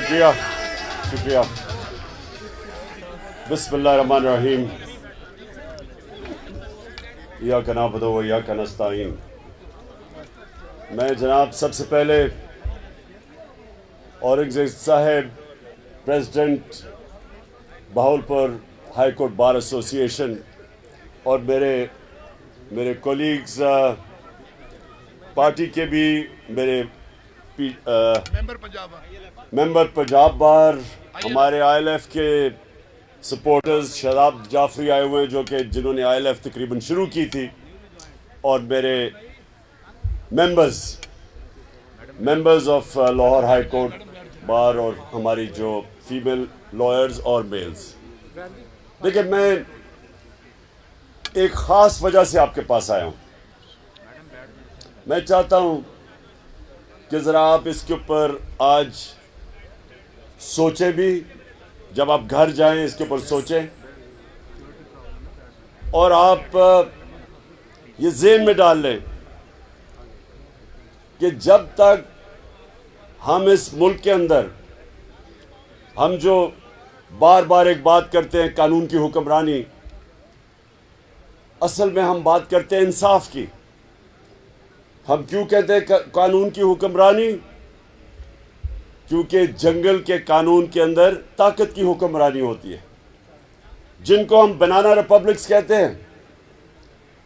شکریہ شکریہ بسم اللہ الرحمن الرحیم ایاک نعبد و ایاک نستعین. میں جناب سب سے پہلے اورنگزیب صاحب president Bahawalpur high court bar ایسوسی ایشن اور میرے کولیگز پارٹی کے بھی میرے ممبر پنجاب بار ہمارے آئی ایل ایف کے سپورٹرز شاداب جعفری آئے ہوئے ہیں جنہوں نے آئی ایل ایف تقریباً شروع کی تھی اور میرے members of Lahore high court bar اور ہماری جو فیمیل لائرز اور میلز. دیکھیں میں ایک خاص وجہ سے آپ کے پاس آیا ہوں. میں چاہتا ہوں کہ ذرا آپ اس کے اوپر آج سوچیں بھی, جب آپ گھر جائیں اس کے اوپر سوچیں اور آپ یہ ذہن میں ڈال لیں کہ جب تک ہم اس ملک کے اندر ہم جو بار بار ایک بات کرتے ہیں قانون کی حکمرانی, اصل میں ہم بات کرتے ہیں انصاف کی. ہم کیوں کہتے ہیں قانون کی حکمرانی؟ کیونکہ جنگل کے قانون کے اندر طاقت کی حکمرانی ہوتی ہے, جن کو ہم بنانا ریپبلکس کہتے ہیں.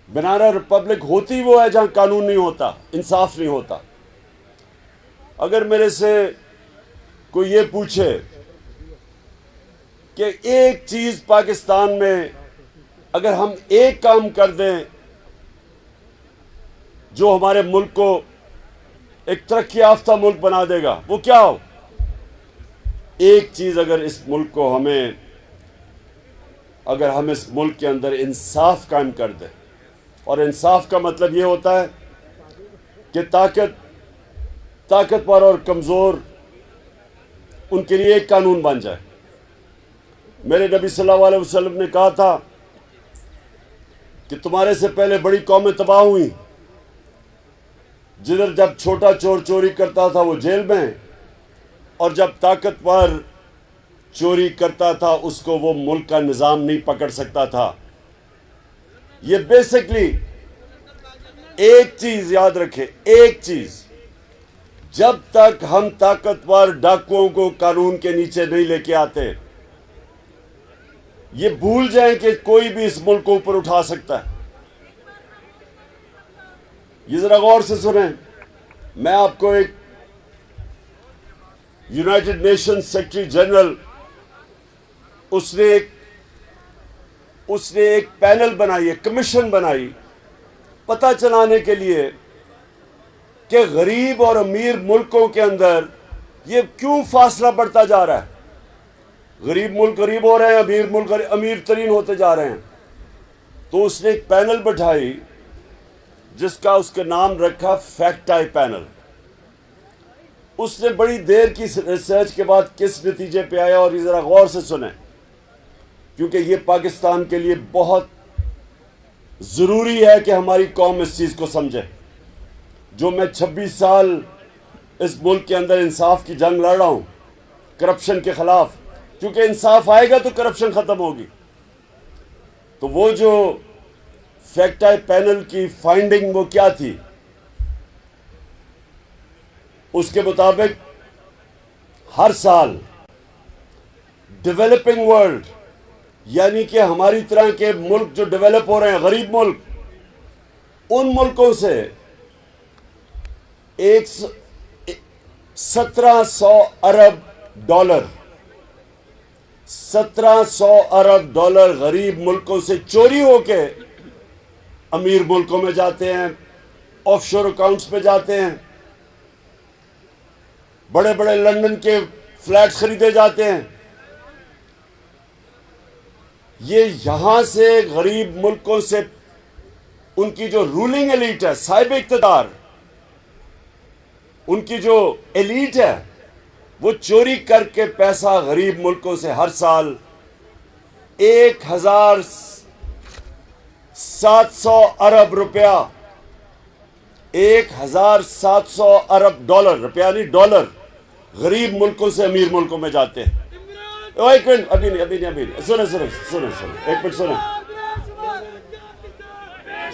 بنانا ریپبلک ہوتی وہ ہے جہاں قانون نہیں ہوتا, انصاف نہیں ہوتا. اگر میرے سے کوئی یہ پوچھے کہ ایک چیز پاکستان میں اگر ہم ایک کام کر دیں جو ہمارے ملک کو ایک ترقی یافتہ ملک بنا دے گا, وہ کیا ہو؟ ایک چیز اگر ہم اس ملک کے اندر انصاف قائم کر دیں, اور انصاف کا مطلب یہ ہوتا ہے کہ طاقتور اور کمزور ان کے لیے ایک قانون بن جائے. میرے نبی صلی اللہ علیہ وسلم نے کہا تھا کہ تمہارے سے پہلے بڑی قومیں تباہ ہوئیں, جدھر جب چھوٹا چور چوری کرتا تھا وہ جیل میں, اور جب طاقتور چوری کرتا تھا اس کو وہ ملک کا نظام نہیں پکڑ سکتا تھا. یہ بیسکلی ایک چیز یاد رکھے, ایک چیز, جب تک ہم طاقتور ڈاکوؤں کو قانون کے نیچے نہیں لے کے آتے, یہ بھول جائیں کہ کوئی بھی اس ملک کو اوپر اٹھا سکتا ہے. یہ ذرا غور سے سنیں. میں آپ کو ایک یونائٹڈ نیشن سیکرٹری جنرل اس نے ایک پینل بنائی ہے, کمیشن بنائی, پتہ چلانے کے لیے کہ غریب اور امیر ملکوں کے اندر یہ کیوں فاصلہ بڑھتا جا رہا ہے. غریب ملک غریب ہو رہے ہیں, امیر ملک امیر ترین ہوتے جا رہے ہیں. تو اس نے ایک پینل بٹھائی جس کا اس کے نام رکھا فیکٹ آئی پینل. اس نے بڑی دیر کی ریسرچ کے بعد کس نتیجے پہ آیا, اور یہ ذرا غور سے سنیں کیونکہ یہ پاکستان کے لیے بہت ضروری ہے کہ ہماری قوم اس چیز کو سمجھے. جو میں 26 سال اس ملک کے اندر انصاف کی جنگ لڑ رہا ہوں کرپشن کے خلاف, کیونکہ انصاف آئے گا تو کرپشن ختم ہوگی. تو وہ جو فیکٹ آئی پینل کی فائنڈنگ وہ کیا تھی؟ اس کے مطابق ہر سال ڈیولپنگ ورلڈ یعنی کہ ہماری طرح کے ملک جو ڈیولپ ہو رہے ہیں, غریب ملک, ان ملکوں سے 1700 ارب ڈالر 1700 ارب ڈالر غریب ملکوں سے چوری ہو کے امیر ملکوں میں جاتے ہیں, آف شور اکاؤنٹس میں جاتے ہیں, بڑے بڑے لندن کے فلیٹس خریدے جاتے ہیں. یہ یہاں سے غریب ملکوں سے ان کی جو رولنگ ایلیٹ ہے, صاحب اقتدار, ان کی جو ایلیٹ ہے, وہ چوری کر کے پیسہ غریب ملکوں سے ہر سال 1700 ارب روپیہ 1700 ارب ڈالر, روپیہ نہیں ڈالر, غریب ملکوں سے امیر ملکوں میں جاتے ہیں. ایک منٹ، ابھی نہیں، سنیں، ایک منٹ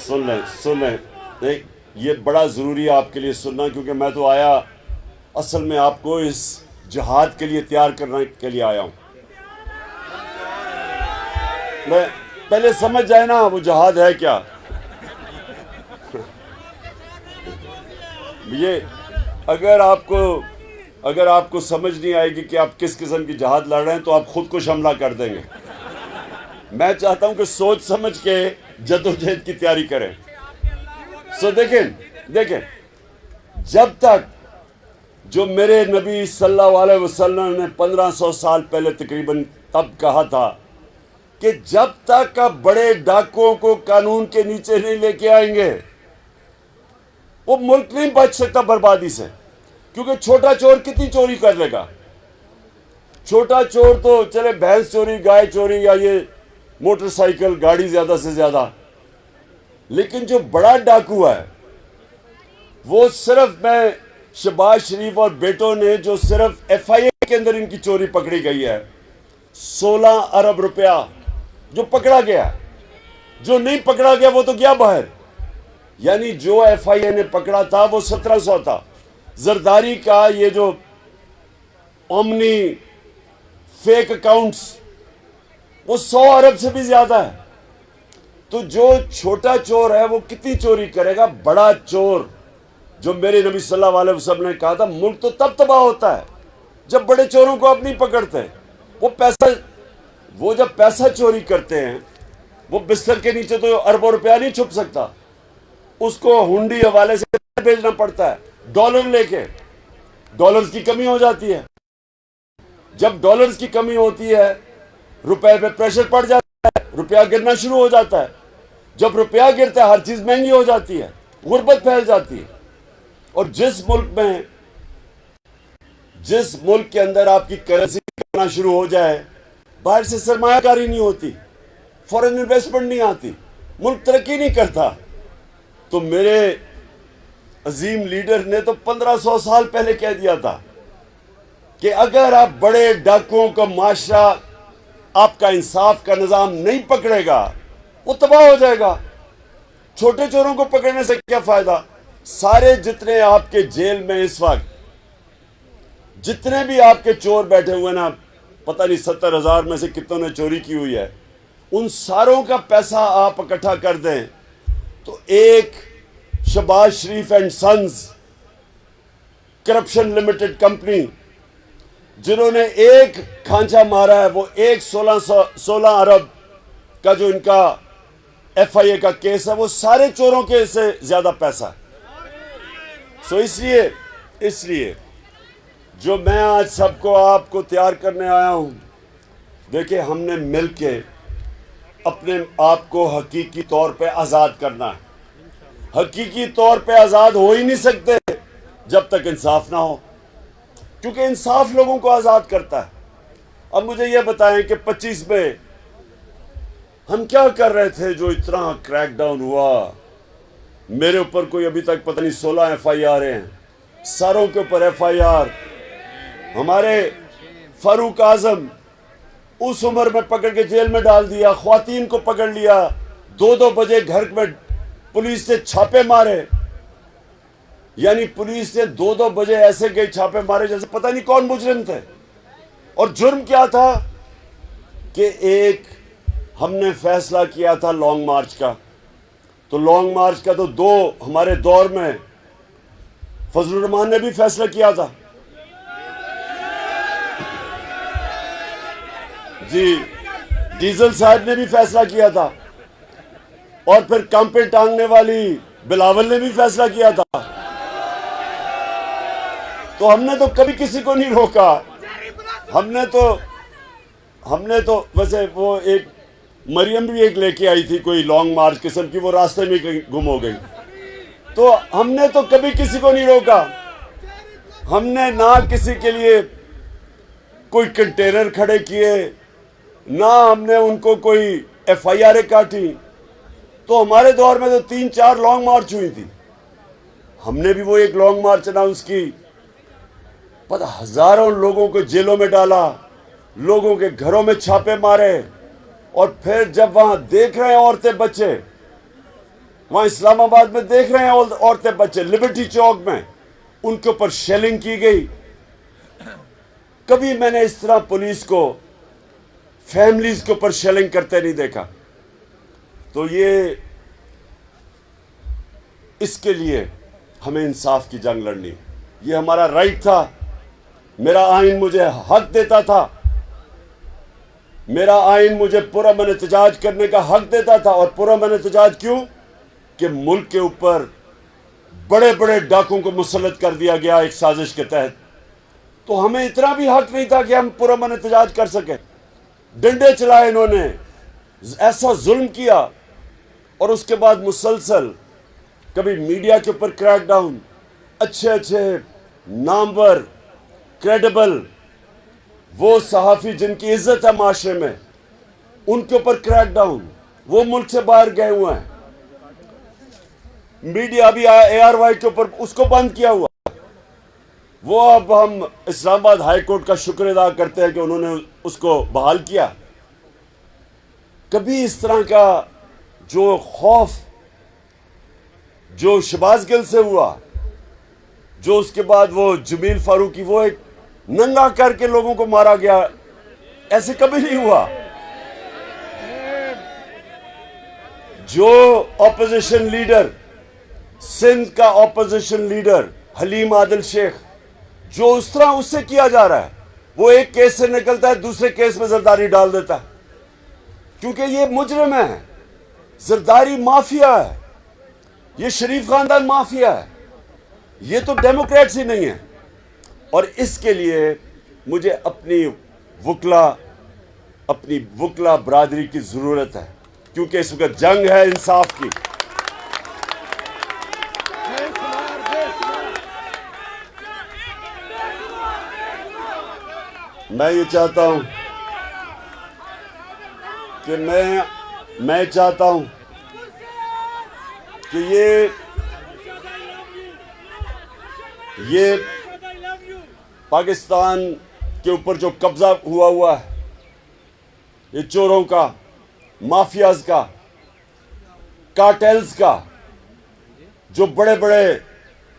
سن لیں. نہیں، یہ بڑا ضروری ہے آپ کے لیے سننا، کیونکہ میں تو آیا اصل میں آپ کو اس جہاد کے لیے تیار کرنے کے لیے آیا ہوں. میں پہلے سمجھ جائے نا وہ جہاد ہے کیا. یہ اگر آپ کو سمجھ نہیں آئے گی کہ آپ کس قسم کی جہاد لڑ رہے ہیں تو آپ خود کو حملہ کر دیں گے. میں چاہتا ہوں کہ سوچ سمجھ کے جدوجہد کی تیاری کریں. سو دیکھیں جب تک جو میرے نبی صلی اللہ علیہ وسلم نے 1500 سال پہلے تقریباً تب کہا تھا کہ جب تک آپ بڑے ڈاکوؤں کو قانون کے نیچے نہیں لے کے آئیں گے وہ ملک نہیں بچ سکتا بربادی سے. کیونکہ چھوٹا چور کتنی چوری کر لے گا. چھوٹا چور تو چلے بھینس چوری، گائے چوری، یا یہ موٹر سائیکل گاڑی زیادہ سے زیادہ. لیکن جو بڑا ڈاکو ہے وہ صرف میں شہباز شریف اور بیٹوں نے جو صرف ایف آئی اے کے اندر ان کی چوری پکڑی گئی ہے 16 ارب روپیہ جو پکڑا گیا. جو نہیں پکڑا گیا وہ تو گیا باہر. یعنی جو ایف آئی اے نے پکڑا تھا وہ 1700 تھا. زرداری کا یہ جو اومنی فیک اکاؤنٹس وہ 100 ارب سے بھی زیادہ ہے. تو جو چھوٹا چور ہے وہ کتنی چوری کرے گا. بڑا چور جو میرے نبی صلی اللہ علیہ وسلم نے کہا تھا ملک تو تب تباہ ہوتا ہے جب بڑے چوروں کو آپ نہیں پکڑتے. وہ جب پیسہ چوری کرتے ہیں وہ بستر کے نیچے تو اربوں روپیہ نہیں چھپ سکتا. اس کو ہنڈی حوالے سے بھیجنا پڑتا ہے ڈالر لے کے. ڈالرز کی کمی ہو جاتی ہے. جب ڈالرز کی کمی ہوتی ہے روپے پہ پریشر پڑ جاتا ہے، روپیہ گرنا شروع ہو جاتا ہے. جب روپیہ گرتا ہے ہر چیز مہنگی ہو جاتی ہے، غربت پھیل جاتی ہے. اور جس ملک کے اندر آپ کی کرنسی کرنا شروع ہو جائے باہر سے سرمایہ کاری نہیں ہوتی، فورن انویسٹمنٹ نہیں آتی، ملک ترقی نہیں کرتا. تو میرے عظیم لیڈر نے تو 1500 سال پہلے کہہ دیا تھا کہ اگر آپ بڑے ڈاکوؤں کا معاشرہ آپ کا انصاف کا نظام نہیں پکڑے گا وہ تباہ ہو جائے گا. چھوٹے چوروں کو پکڑنے سے کیا فائدہ. سارے جتنے آپ کے جیل میں اس وقت جتنے بھی آپ کے چور بیٹھے ہوئے نا، پتہ نہیں 70,000 میں سے کتنوں نے چوری کی ہوئی ہے، ان ساروں کا پیسہ آپ اکٹھا کر دیں تو ایک Shahbaz Sharif and sons corruption limited company جنہوں نے ایک کھانچا مارا ہے وہ ایک 16 ارب کا جو ان کا ایف آئی اے کا کیس ہے وہ سارے چوروں کے سے زیادہ پیسہ ہے. سو اس لیے جو میں آج سب کو آپ کو تیار کرنے آیا ہوں، دیکھیں ہم نے مل کے اپنے آپ کو حقیقی طور پہ آزاد کرنا ہے. حقیقی طور پہ آزاد ہو ہی نہیں سکتے جب تک انصاف نہ ہو، کیونکہ انصاف لوگوں کو آزاد کرتا ہے. اب مجھے یہ بتائیں کہ 25 میں ہم کیا کر رہے تھے جو اتنا کریک ڈاؤن ہوا. میرے اوپر کوئی ابھی تک پتہ نہیں 16 ایف آئی آر ہیں، ساروں کے اوپر ایف آئی آر. ہمارے فاروق اعظم اس عمر میں پکڑ کے جیل میں ڈال دیا. خواتین کو پکڑ لیا، 2 بجے گھر میں پولیس سے چھاپے مارے. یعنی پولیس نے 2 بجے ایسے گئے چھاپے مارے جیسے پتہ نہیں کون مجرم تھے. اور جرم کیا تھا کہ ایک ہم نے فیصلہ کیا تھا لانگ مارچ کا. تو لانگ مارچ کا تو 2 ہمارے دور میں فضل الرحمان نے بھی فیصلہ کیا تھا. جی ڈیزل صاحب نے بھی فیصلہ کیا تھا. اور پھر کانپے ٹانگنے والی بلاول نے بھی فیصلہ کیا تھا. تو ہم نے تو کبھی کسی کو نہیں روکا. ہم نے تو ویسے وہ ایک مریم بھی ایک لے کے آئی تھی کوئی لانگ مارچ قسم کی، وہ راستے میں گم ہو گئی. تو ہم نے تو کبھی کسی کو نہیں روکا. ہم نے نہ کسی کے لیے کوئی کنٹینر کھڑے کیے، نہ ہم نے ان کو کوئی ایف آئی آر کاٹی. تو ہمارے دور میں تو 3-4 لانگ مارچ ہوئی تھی. ہم نے بھی وہ ایک لانگ مارچ اناؤنس کی پتہ ہزاروں لوگوں کو جیلوں میں ڈالا، لوگوں کے گھروں میں چھاپے مارے، اور پھر جب وہاں دیکھ رہے ہیں عورتیں بچے، وہاں اسلام آباد میں دیکھ رہے ہیں عورتیں بچے، لبرٹی چوک میں ان کے اوپر شیلنگ کی گئی. کبھی میں نے اس طرح پولیس کو فیملیز کے اوپر شیلنگ کرتے نہیں دیکھا. تو یہ اس کے لیے ہمیں انصاف کی جنگ لڑنی، یہ ہمارا رائٹ تھا. میرا آئین مجھے حق دیتا تھا، میرا آئین مجھے پرامن احتجاج کرنے کا حق دیتا تھا. اور پرامن احتجاج کیوں؟ کہ ملک کے اوپر بڑے بڑے ڈاکوں کو مسلط کر دیا گیا ایک سازش کے تحت. تو ہمیں اتنا بھی حق نہیں تھا کہ ہم پرامن احتجاج کر سکیں. ڈنڈے چلائے انہوں نے، ایسا ظلم کیا، اور اس کے بعد مسلسل کبھی میڈیا کے اوپر کریک ڈاؤن، اچھے نامور کریڈیبل وہ صحافی جن کی عزت ہے معاشرے میں، ان کے اوپر کریک ڈاؤن. وہ ملک سے باہر گئے ہوئے ہیں. میڈیا بھی اے آر وائی کے اوپر اس کو بند کیا ہوا. وہ اب ہم اسلام آباد ہائی کورٹ کا شکر ادا کرتے ہیں کہ انہوں نے اس کو بحال کیا. کبھی اس طرح کا جو خوف جو شہباز گل سے ہوا، جو اس کے بعد وہ جمیل فاروقی وہ ایک ننگا کر کے لوگوں کو مارا گیا، ایسے کبھی نہیں ہوا. جو اپوزیشن لیڈر، سندھ کا اپوزیشن لیڈر حلیم عادل شیخ، جو اس طرح اس سے کیا جا رہا ہے، وہ ایک کیس سے نکلتا ہے دوسرے کیس میں زرداری ڈال دیتا ہے، کیونکہ یہ مجرم ہے، زرداری مافیا ہے، یہ شریف خاندان مافیا ہے، یہ تو ڈیموکریٹس ہی نہیں ہے. اور اس کے لیے مجھے اپنی وکلا برادری کی ضرورت ہے، کیونکہ اس وقت جنگ ہے انصاف کی. میں یہ چاہتا ہوں کہ میں چاہتا ہوں کہ یہ پاکستان کے اوپر جو قبضہ ہوا ہے، یہ چوروں کا، مافیاز کا، کارٹیلز کا، جو بڑے بڑے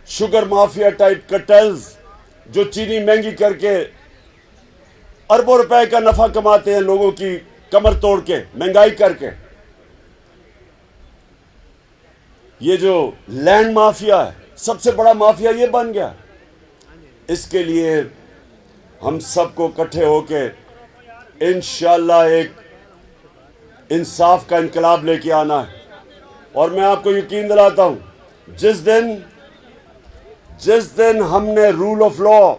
شوگر مافیا ٹائپ کارٹیلز جو چینی مہنگی کر کے اربوں روپے کا نفع کماتے ہیں لوگوں کی کمر توڑ کے، مہنگائی کر کے. یہ جو لینڈ مافیا ہے، سب سے بڑا مافیا یہ بن گیا. اس کے لیے ہم سب کو اکٹھے ہو کے انشاءاللہ ایک انصاف کا انقلاب لے کے آنا ہے. اور میں آپ کو یقین دلاتا ہوں، جس دن ہم نے رول آف لا،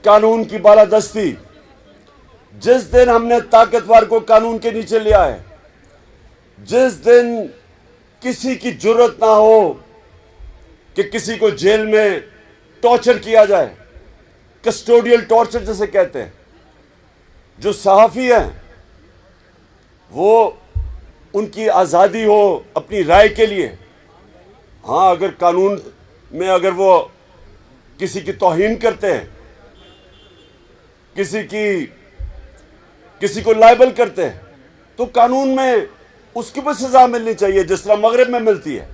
قانون کی بالادستی، جس دن ہم نے طاقتور کو قانون کے نیچے لیا ہے، جس دن کسی کی جرت نہ ہو کہ کسی کو جیل میں ٹارچر کیا جائے، کسٹوڈیل ٹارچر جسے کہتے ہیں، جو صحافی ہیں وہ ان کی آزادی ہو اپنی رائے کے لیے. ہاں، اگر قانون میں اگر وہ کسی کی توہین کرتے ہیں، کسی کو لائبل کرتے ہیں، تو قانون میں اس کی بھی سزا ملنی چاہیے جس طرح مغرب میں ملتی ہے.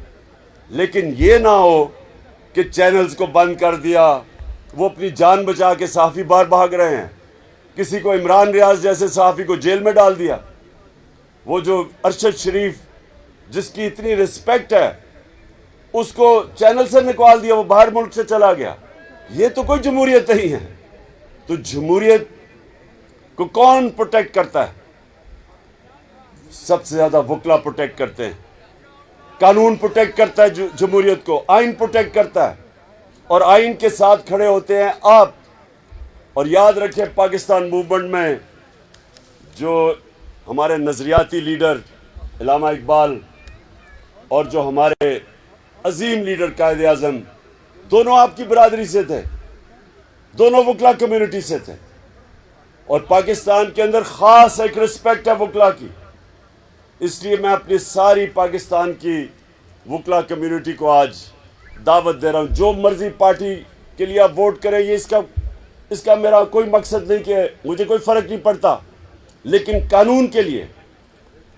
لیکن یہ نہ ہو کہ چینلز کو بند کر دیا، وہ اپنی جان بچا کے صحافی باہر بھاگ رہے ہیں. کسی کو عمران ریاض جیسے صحافی کو جیل میں ڈال دیا. وہ جو ارشد شریف جس کی اتنی رسپیکٹ ہے، اس کو چینل سے نکال دیا، وہ باہر ملک سے چلا گیا. یہ تو کوئی جمہوریت نہیں ہے. تو جمہوریت کو کون پروٹیکٹ کرتا ہے؟ سب سے زیادہ وکلا پروٹیکٹ کرتے ہیں. قانون پروٹیکٹ کرتا ہے جمہوریت کو، آئین پروٹیکٹ کرتا ہے، اور آئین کے ساتھ کھڑے ہوتے ہیں آپ. اور یاد رکھیں، پاکستان موومنٹ میں جو ہمارے نظریاتی لیڈر علامہ اقبال اور جو ہمارے عظیم لیڈر قائد اعظم، دونوں آپ کی برادری سے تھے، دونوں وکلا کمیونٹی سے تھے. اور پاکستان کے اندر خاص ایک رسپیکٹ ہے وکلا کی. اس لیے میں اپنی ساری پاکستان کی وکلا کمیونٹی کو آج دعوت دے رہا ہوں، جو مرضی پارٹی کے لیے آپ ووٹ کریں، یہ اس کا میرا کوئی مقصد نہیں کہ مجھے کوئی فرق نہیں پڑتا، لیکن قانون کے لیے،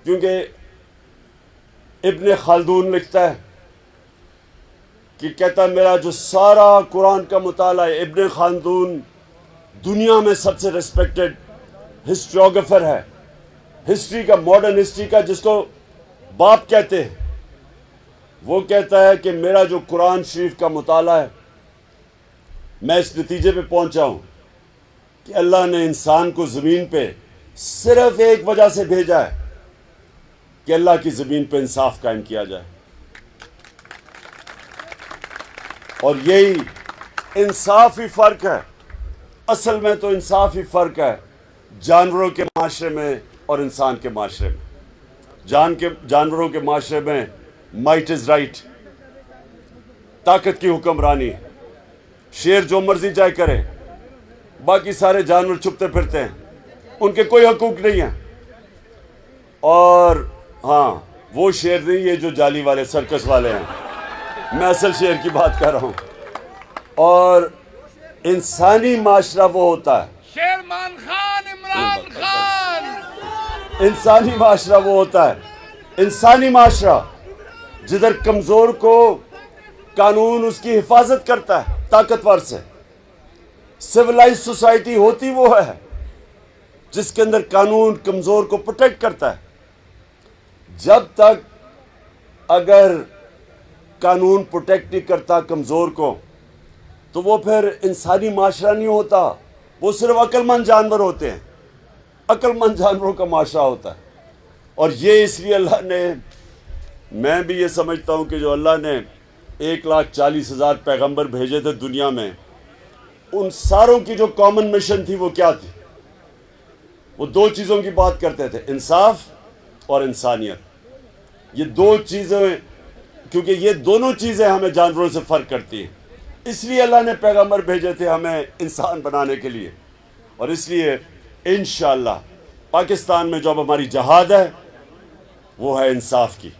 کیونکہ ابن خلدون لکھتا ہے کہ کہتا ہے میرا جو سارا قرآن کا مطالعہ ہے، ابن خلدون دنیا میں سب سے ریسپیکٹڈ ہسٹریوگرافر ہے، ہسٹری کا، ماڈرن ہسٹری کا، جس کو باپ کہتے ہیں۔ وہ کہتا ہے کہ میرا جو قرآن شریف کا مطالعہ ہے، میں اس نتیجے پہ پہنچا ہوں کہ اللہ نے انسان کو زمین پہ صرف ایک وجہ سے بھیجا ہے کہ اللہ کی زمین پہ انصاف قائم کیا جائے، اور یہی انصاف ہی فرق ہے۔ اصل میں تو انصاف ہی فرق ہے جانوروں کے معاشرے میں اور انسان کے معاشرے میں۔ جانوروں کے معاشرے میں مائٹ از رائٹ، طاقت کی حکمرانی، شیر جو مرضی جائے کرے، باقی سارے جانور چھپتے پھرتے ہیں، ان کے کوئی حقوق نہیں ہیں۔ اور ہاں، وہ شیر نہیں، یہ جو جالی والے سرکس والے ہیں، میں اصل شیر کی بات کر رہا ہوں۔ اور انسانی معاشرہ وہ ہوتا ہے، شیرمان خان، عمران خان، انسانی معاشرہ وہ ہوتا ہے، انسانی معاشرہ جدھر کمزور کو قانون اس کی حفاظت کرتا ہے طاقتور سے۔ سویلائز سوسائٹی ہوتی وہ ہے جس کے اندر قانون کمزور کو پروٹیکٹ کرتا ہے۔ جب تک اگر قانون پروٹیکٹ نہیں کرتا کمزور کو، تو وہ پھر انسانی معاشرہ نہیں ہوتا، وہ صرف عقل مند جانور ہوتے ہیں، عقل مند جانوروں کا معاشرہ ہوتا ہے۔ اور یہ اس لیے اللہ نے، میں بھی یہ سمجھتا ہوں کہ جو اللہ نے 1,40,000 پیغمبر بھیجے تھے دنیا میں، ان ساروں کی جو کامن مشن تھی وہ کیا تھی؟ وہ دو چیزوں کی بات کرتے تھے، انصاف اور انسانیت۔ یہ دو چیزیں، کیونکہ یہ دونوں چیزیں ہمیں جانوروں سے فرق کرتی ہیں، اس لیے اللہ نے پیغمبر بھیجے تھے ہمیں انسان بنانے کے لیے۔ اور اس لیے انشاءاللہ پاکستان میں جو اب ہماری جہاد ہے وہ ہے انصاف کی۔